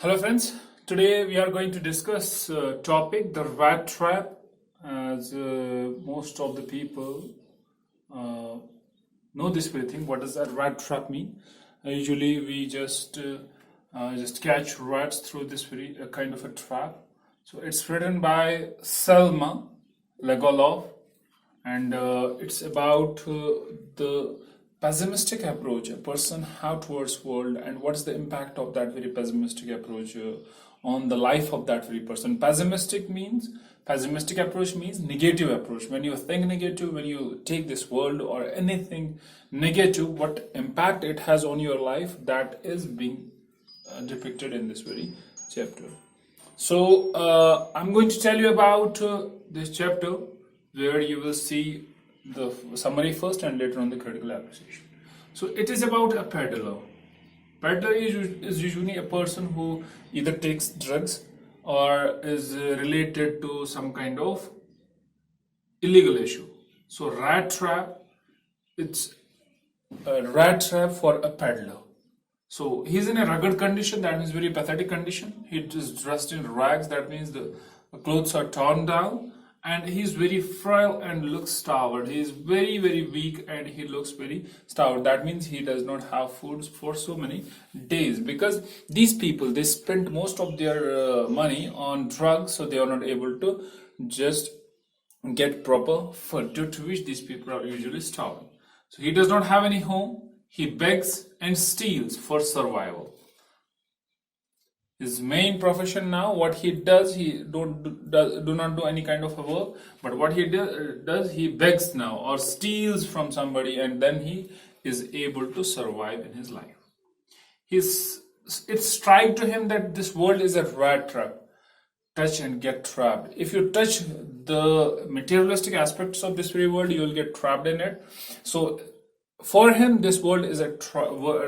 Hello friends, today we are going to discuss topic the rat trap, as most of the people uh, know this very thing. What does that rat trap mean? Usually we just catch rats through this very kind of a trap. So it's written by Selma Legolov, and it's about the pessimistic approach a person have towards world, and what's the impact of that very pessimistic approach on the life of that very person. Pessimistic approach means negative approach. When you think negative, when you take this world or anything negative, what impact it has on your life, that is being depicted in this very chapter. So I'm going to tell you about this chapter, where you will see the summary first and later on the critical appreciation. So it is about a peddler. Peddler is usually a person who either takes drugs or is related to some kind of illegal issue. So rat trap, it's a rat trap for a peddler. So he's in a rugged condition, that means very pathetic condition. He is dressed in rags, that means the clothes are torn down, and he's very frail and looks starved. He is very, very weak and he looks very starved. That means he does not have food for so many days, because these people, they spent most of their money on drugs, so they are not able to just get proper food, due to which these people are usually starving. So he does not have any home. He begs and steals for survival. His main profession now, what he does, he do not do any kind of a work, but what he does, he begs now or steals from somebody, and then he is able to survive in his life. It strikes to him that this world is a rat trap. Touch and get trapped. If you touch the materialistic aspects of this very world, you will get trapped in it. So for him, this world is a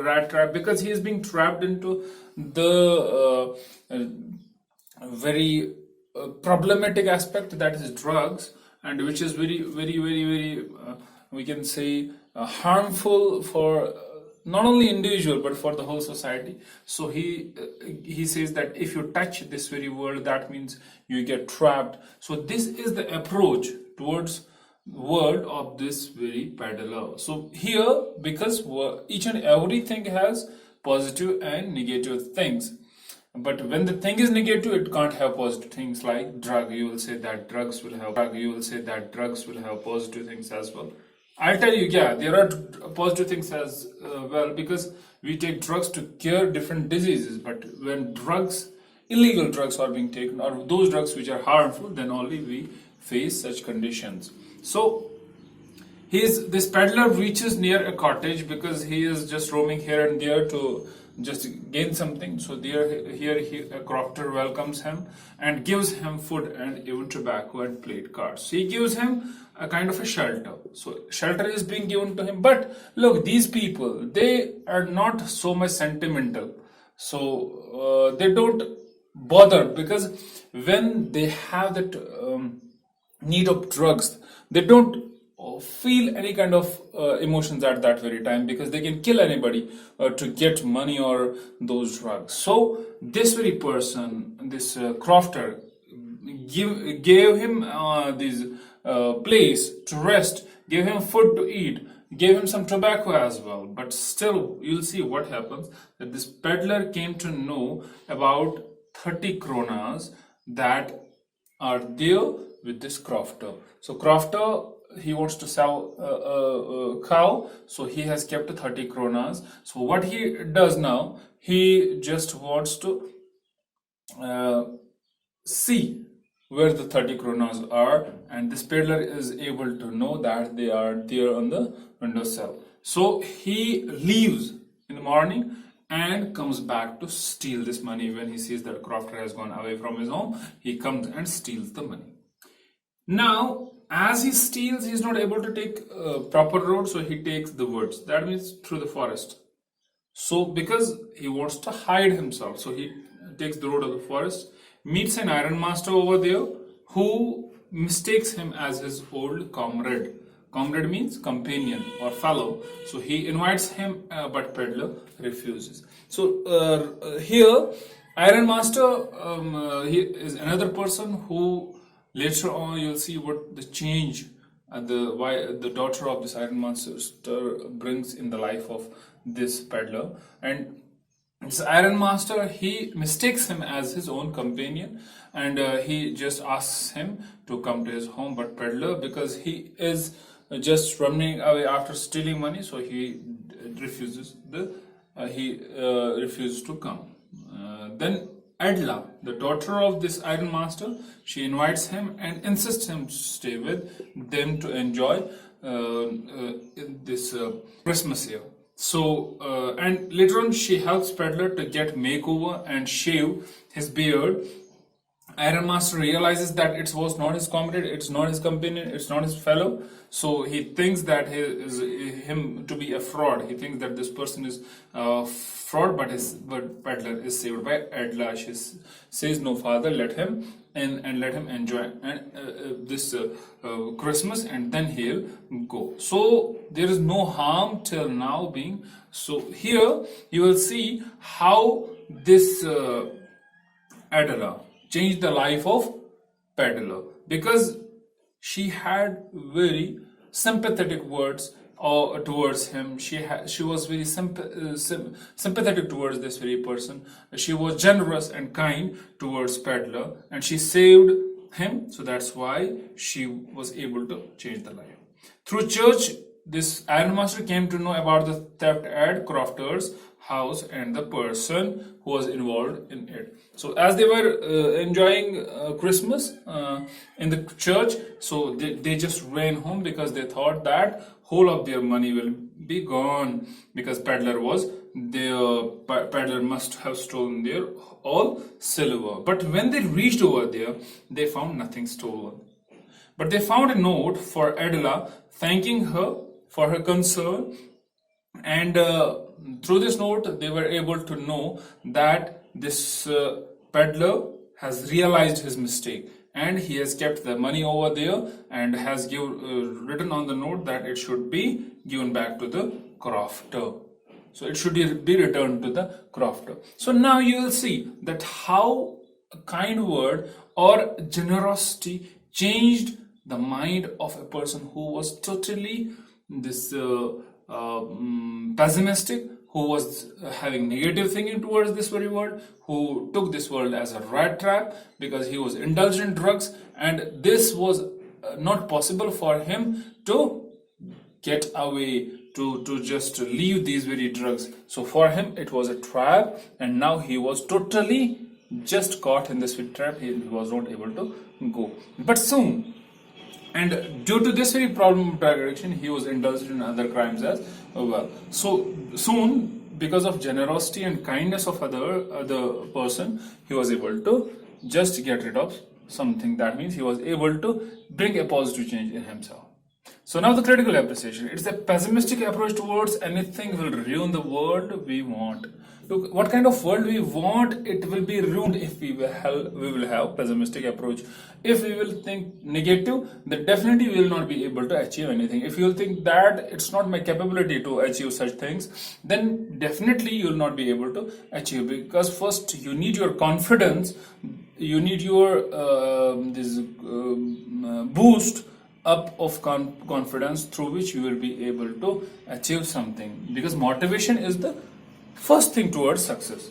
rat trap, because he is being trapped into the very problematic aspect, that is drugs, and which is very, very, very, very, we can say, harmful for not only individual but for the whole society. So he says that if you touch this very world, that means you get trapped. So this is the approach towards world of this very peddler. So here, because each and everything has positive and negative things, but when the thing is negative, it can't have positive things. Like drug, you will say that drugs will have positive things as well. I'll tell you, yeah, there are positive things as well, because we take drugs to cure different diseases. But when illegal drugs are being taken, or those drugs which are harmful, then only we face such conditions. So this peddler reaches near a cottage, because he is just roaming here and there to just gain something. So a crofter welcomes him and gives him food and even tobacco and played cards. So he gives him a kind of a shelter. So shelter is being given to him. But look, these people, they are not so much sentimental. So they don't bother, because when they have that need of drugs, they don't feel any kind of emotions at that very time, because they can kill anybody to get money or those drugs. So this very person, this crofter, gave him this place to rest, gave him food to eat, gave him some tobacco as well. But still, you'll see what happens, that this peddler came to know about 30 kronas that are there with this crofter. So crofter, he wants to sell a cow, so he has kept 30 kronas. So what he does now, he just wants to see where the 30 kronas are, and this peddler is able to know that they are there on the windowsill. So he leaves in the morning and comes back to steal this money. When he sees that crofter has gone away from his home, he comes and steals the money. Now, as he steals, he is not able to take a proper road, so he takes the woods. That means through the forest. So because he wants to hide himself, so he takes the road of the forest, meets an iron master over there, who mistakes him as his old comrade. Comrade means companion or fellow. So he invites him, but peddler refuses. So here Iron Master, he is another person who later on you'll see what the change the why the daughter of this Iron Master brings in the life of this peddler. And this Iron Master, he mistakes him as his own companion, and he just asks him to come to his home. But peddler, because he is just running away after stealing money, so he refuses to come. Then Adla, the daughter of this Iron Master, she invites him and insists him to stay with them to enjoy this Christmas here. So, and later on, she helps Peddler to get makeover and shave his beard. Iron Master realizes that it was not his competitor, it's not his companion, it's not his fellow. So he thinks that him to be a fraud. He thinks that this person is fraud, but Peddler is saved by Adla. She says, "No, father, let him and let him enjoy this Christmas, and then he'll go." So there is no harm till now being. So here you will see how this Adela changed the life of Peddler, because she had very sympathetic words towards him. She was very sympathetic towards this very person. She was generous and kind towards Peddler, and she saved him. So that's why she was able to change the life. Through church, this Iron Master came to know about the theft at Crofter's house and the person who was involved in it. So as they were enjoying Christmas in the church, so they just ran home because they thought that whole of their money will be gone, because Peddler must have stolen their all silver. But when they reached over there, they found nothing stolen. But they found a note for Adela thanking her for her concern, and through this note they were able to know that this peddler has realized his mistake, and he has kept the money over there and has written on the note that it should be given back to the crofter. So it should be returned to the crofter. So now you will see that how a kind word or generosity changed the mind of a person who was totally pessimistic, who was having negative thinking towards this very world, who took this world as a rat trap because he was indulged in drugs, and this was not possible for him to get away, to just leave these very drugs. So for him it was a trap, and now he was totally just caught in this trap. He was not able to go. But soon, and due to this very problem of drug addiction, he was indulged in other crimes as well. So soon, because of generosity and kindness of other person, he was able to just get rid of something. That means he was able to bring a positive change in himself. So now the critical appreciation. It's a pessimistic approach towards anything will ruin the world we want. Look, what kind of world we want, it will be ruined if we will have pessimistic approach. If we will think negative, then definitely we will not be able to achieve anything. If you will think that it's not my capability to achieve such things, then definitely you will not be able to achieve, because first you need your confidence, you need your boost up of confidence through which you will be able to achieve something, because motivation is the first thing towards success.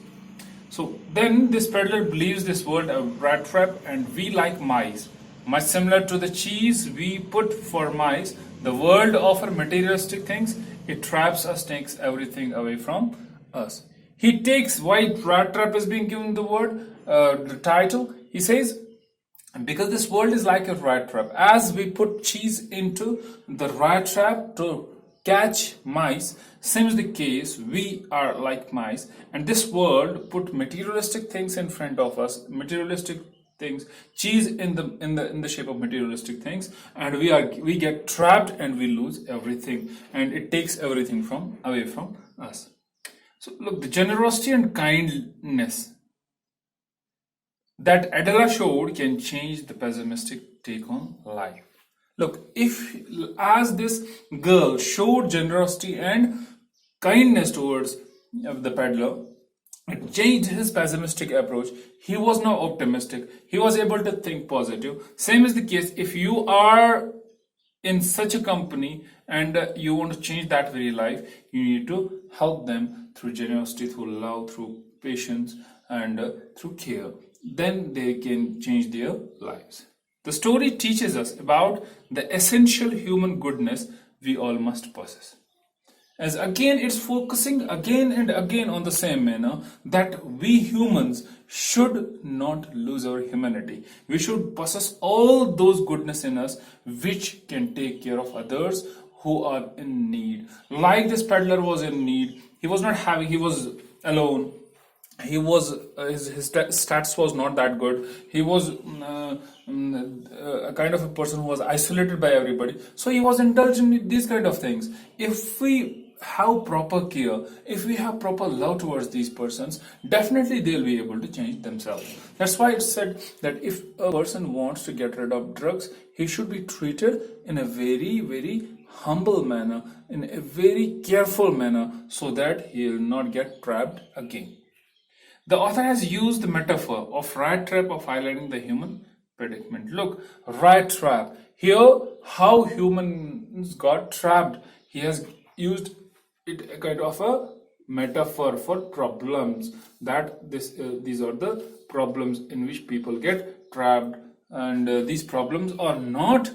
So then this peddler believes this world a rat trap, and we like mice. Much similar to the cheese we put for mice, the world offers materialistic things. It traps us, takes everything away from us. He takes why rat trap is being given the word, the title. He says, because this world is like a rat trap. As we put cheese into the rat trap to catch mice, seems the case we are like mice, and this world put materialistic things in front of us, materialistic things, cheese in the shape of materialistic things, and we get trapped and we lose everything, and it takes everything away from us. So look, the generosity and kindness that Adela showed can change the pessimistic take on life. Look, if as this girl showed generosity and kindness towards the peddler, It changed his pessimistic approach. He was now optimistic. He was able to think positive. Same is the case if you are in such a company and you want to change that very life. You need to help them through generosity, through love, through patience, and through care. Then they can change their lives. The story teaches us about the essential human goodness we all must possess. As again, it's focusing again and again on the same manner that we humans should not lose our humanity. We should possess all those goodness in us which can take care of others who are in need. Like this peddler was in need, he was not having, he was alone. He was his stats was not that good. He was a kind of a person who was isolated by everybody, so he was indulged in these kind of things. If we have proper care, if we have proper love towards these persons, definitely they'll be able to change themselves. That's why it's said that if a person wants to get rid of drugs, he should be treated in a very, very humble manner, in a very careful manner, so that he will not get trapped again. The author has used the metaphor of rat trap of highlighting the human predicament. Look, rat trap. Here, how humans got trapped. He has used it a kind of a metaphor for problems. That these are the problems in which people get trapped, and these problems are not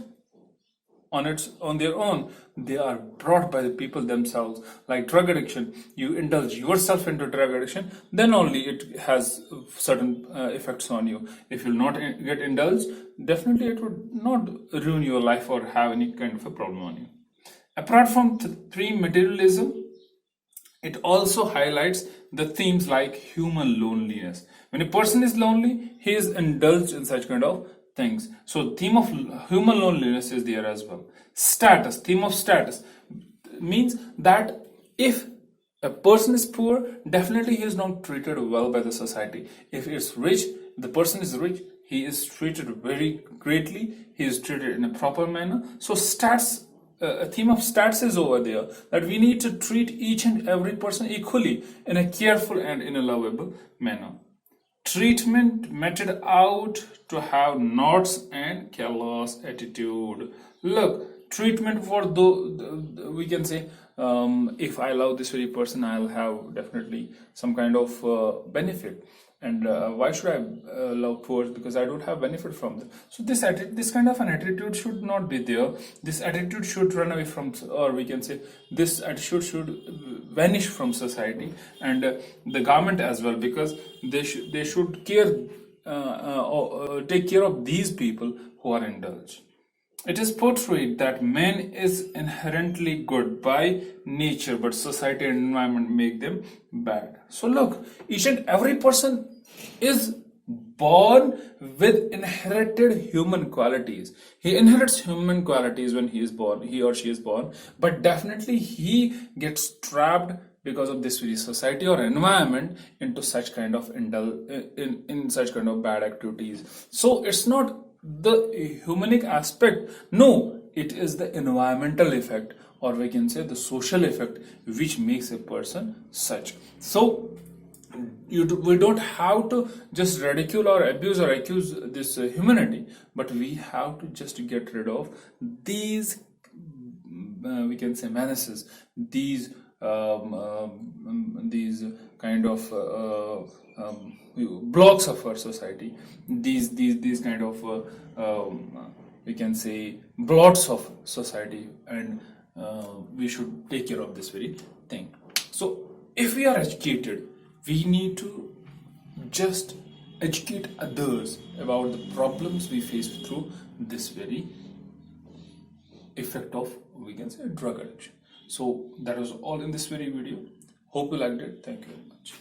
on their own. They are brought by the people themselves. Like drug addiction, you indulge yourself into drug addiction, then only it has certain effects on you. If you'll not get indulged, definitely it would not ruin your life or have any kind of a problem on you. Apart from pre-materialism, it also highlights the themes like human loneliness. When a person is lonely, he is indulged in such kind of things. So theme of human loneliness is there as well. Status, theme of status means that if a person is poor, definitely he is not treated well by the society. If it's rich, the person is rich, he is treated very greatly, he is treated in a proper manner. So stats, a theme of stats is over there, that we need to treat each and every person equally in a careful and in a lovable manner. Treatment meted out to have knots and callous attitude. Look, treatment for we can say, if I love this very person, I'll have definitely some kind of benefit. And why should I love poor? Because I don't have benefit from them. So this kind of an attitude should not be there. This attitude should run away from, or we can say, this attitude should vanish from society and the government as well, because they should care, take care of these people who are indulged. It is portrayed that man is inherently good by nature, but society and environment make them bad. So look, each and every person is born with inherited human qualities. He inherits human qualities when he is born, he or she is born, but definitely he gets trapped because of this very society or environment into such kind of in such kind of bad activities. So it's not the humanic aspect, no, it is the environmental effect, or we can say the social effect, which makes a person such. So we don't have to just ridicule or abuse or accuse this humanity, but we have to just get rid of these we can say menaces, these kind of blocks of our society, these kind of we can say blots of society, and we should take care of this very thing. So if we are educated, we need to just educate others about the problems we face through this very effect of, we can say, drug addiction. So that was all in this very video. Hope you liked it. Thank you very much.